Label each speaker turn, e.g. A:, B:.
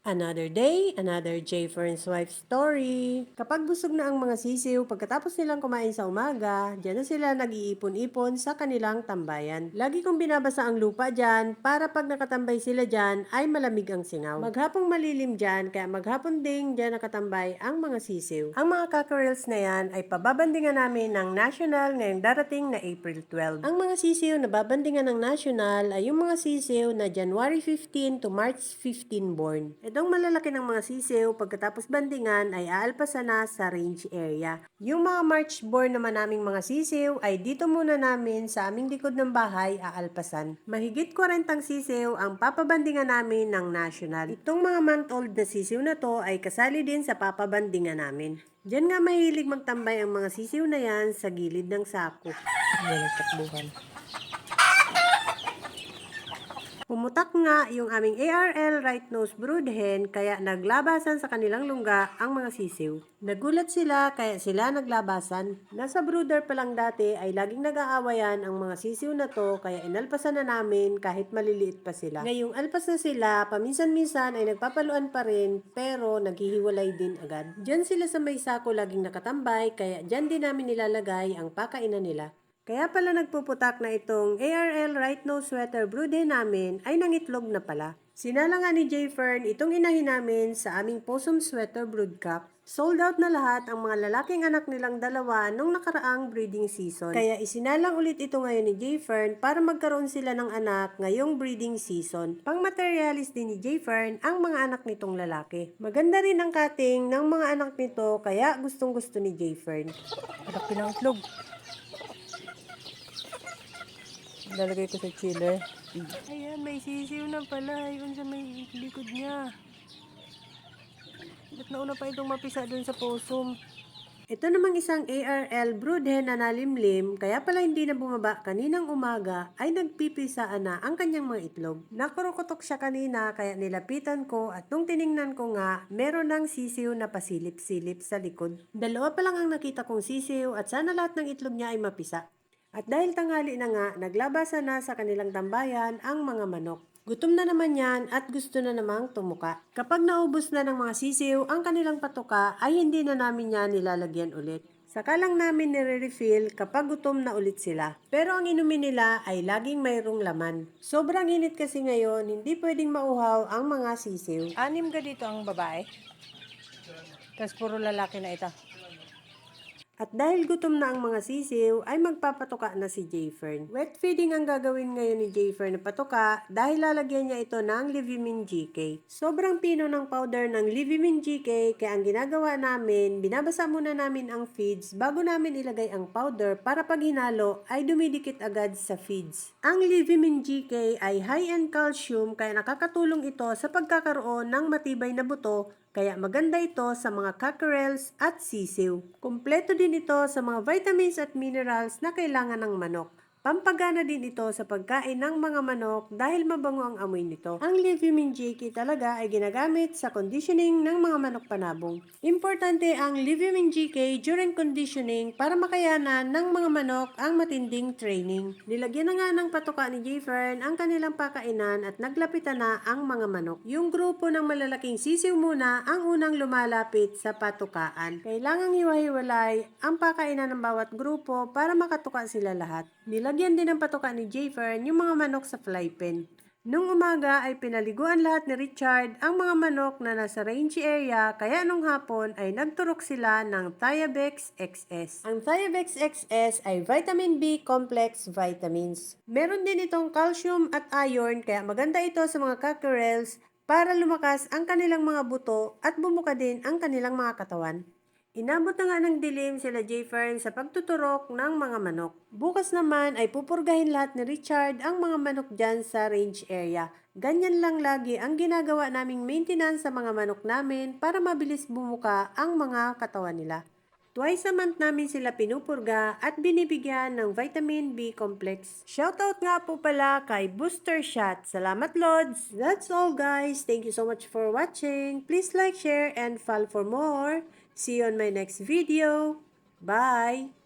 A: Another day, another J. Fern's wife story. Kapag busog na ang mga sisiw, pagkatapos nilang kumain sa umaga, dyan na sila nag-iipon-ipon sa kanilang tambayan. Lagi kong binabasa ang lupa dyan para pag nakatambay sila dyan ay malamig ang singaw. Maghapong malilim dyan, kaya maghapon ding dyan nakatambay ang mga sisiw. Ang mga cockerels na yan ay pababandingan namin ng national ngayong darating na April 12. Ang mga sisiw na babandingan ng national ay yung mga sisiw na January 15 to March 15 born. Itong malalaki ng mga sisiw pagkatapos bandingan ay aalpasan na sa range area. Yung mga March born naman naming mga sisiw ay dito muna namin sa aming likod ng bahay aalpasan. Mahigit 40 sisiw ang papabandingan namin ng national. Itong mga month-old na sisiw na to ay kasali din sa papabandingan namin. Diyan nga mahilig magtambay ang mga sisiw na yan sa gilid ng sako. Yan ang takbuhan. Pumutak nga yung aming ARL right-nosed brood hen kaya naglabasan sa kanilang lungga ang mga sisiw. Nagulat sila kaya sila naglabasan. Nasa brooder pa lang dati ay laging nag-aawayan ang mga sisiw na to kaya inalpasan na namin kahit maliliit pa sila. Ngayong alpas na sila, paminsan-minsan ay nagpapaluan pa rin pero naghihiwalay din agad. Diyan sila sa may sako laging nakatambay kaya diyan din namin nilalagay ang pakainan nila. Kaya pala nagpuputak na itong ARL right nose sweater brood hen namin ay nangitlog na pala. Sinala nga ni J. Fern itong inahin namin sa aming possum sweater brood cock. Sold out na lahat ang mga lalaking anak nilang dalawa nung nakaraang breeding season. Kaya isinalang ulit ito ngayon ni J. Fern para magkaroon sila ng anak ngayong breeding season. Pang materialis din ni J. Fern ang mga anak nitong lalaki. Maganda rin ang cutting ng mga anak nito kaya gustong gusto ni J. Fern. Malaki ng itlog. Lalagay ko sa chiller. Ayan, may sisiw na pala. Ayun sa may likod niya. Ba't nauna pa itong mapisa dun sa possum? Ito namang isang ARL brood hen na nalimlim, kaya pala hindi na bumaba kaninang umaga, ay nagpipisaan na ang kanyang mga itlog. Nakurukotok siya kanina kaya nilapitan ko at nung tiningnan ko nga, meron ng sisiw na pasilip-silip sa likod. Dalawa pa lang ang nakita kong sisiw at sana lahat ng itlog niya ay mapisa. At dahil tanghali na nga, naglabasan na sa kanilang tambayan ang mga manok. Gutom na naman yan at gusto na namang tumuka. Kapag naubos na ng mga sisiw ang kanilang patuka ay hindi na namin yan nilalagyan ulit. Saka lang namin nire-refill kapag gutom na ulit sila. Pero ang inumin nila ay laging mayroong laman. Sobrang init kasi ngayon, hindi pwedeng mauhaw ang mga sisiw. 6 ka dito ang babae. Tapos puro lalaki na ito. At dahil gutom na ang mga sisiw, ay magpapatuka na si J. Fern. Wet feeding ang gagawin ngayon ni J. Fern na patuka dahil lalagyan niya ito ng Livimin GK. Sobrang pino ng powder ng Livimin GK kaya ang ginagawa namin, binabasa muna namin ang feeds bago namin ilagay ang powder para pag hinalo ay dumidikit agad sa feeds. Ang Livimin GK ay high-end calcium kaya nakakatulong ito sa pagkakaroon ng matibay na buto. Kaya maganda ito sa mga cockerels at sisiw. Kumpleto din ito sa mga vitamins at minerals na kailangan ng manok. Pampagana din ito sa pagkain ng mga manok dahil mabango ang amoy nito. Ang Livimin GK talaga ay ginagamit sa conditioning ng mga manok panabong. Importante ang Livimin GK during conditioning para makayanan ng mga manok ang matinding training. Nilagyan na nga ng patuka ni J. Fern ang kanilang pakainan at naglapitan na ang mga manok. Yung grupo ng malalaking sisiw muna ang unang lumalapit sa patukaan. Kailangang hiwa-hiwalay ang pakainan ng bawat grupo para makatuka sila lahat. Nilagyan din ng patuka ni J. Fern yung mga manok sa fly pen. Nung umaga ay pinaliguan lahat ni Richard ang mga manok na nasa range area kaya nung hapon ay nagturok sila ng Thiabex XS. Ang Thiabex XS ay vitamin B complex vitamins. Meron din itong calcium at iron kaya maganda ito sa mga cockerels para lumakas ang kanilang mga buto at bumuka din ang kanilang mga katawan. Inabot na nga ng dilim sila J. Fern sa pagtuturok ng mga manok. Bukas naman ay pupurgahin lahat ni Richard ang mga manok dyan sa range area. Ganyan lang lagi ang ginagawa naming maintenance sa mga manok namin para mabilis bumuka ang mga katawan nila. Twice a month namin sila pinupurga at binibigyan ng vitamin B complex. Shoutout nga po pala kay Booster Shot. Salamat Lods! That's all guys. Thank you so much for watching. Please like, share, and follow for more. See you on my next video. Bye!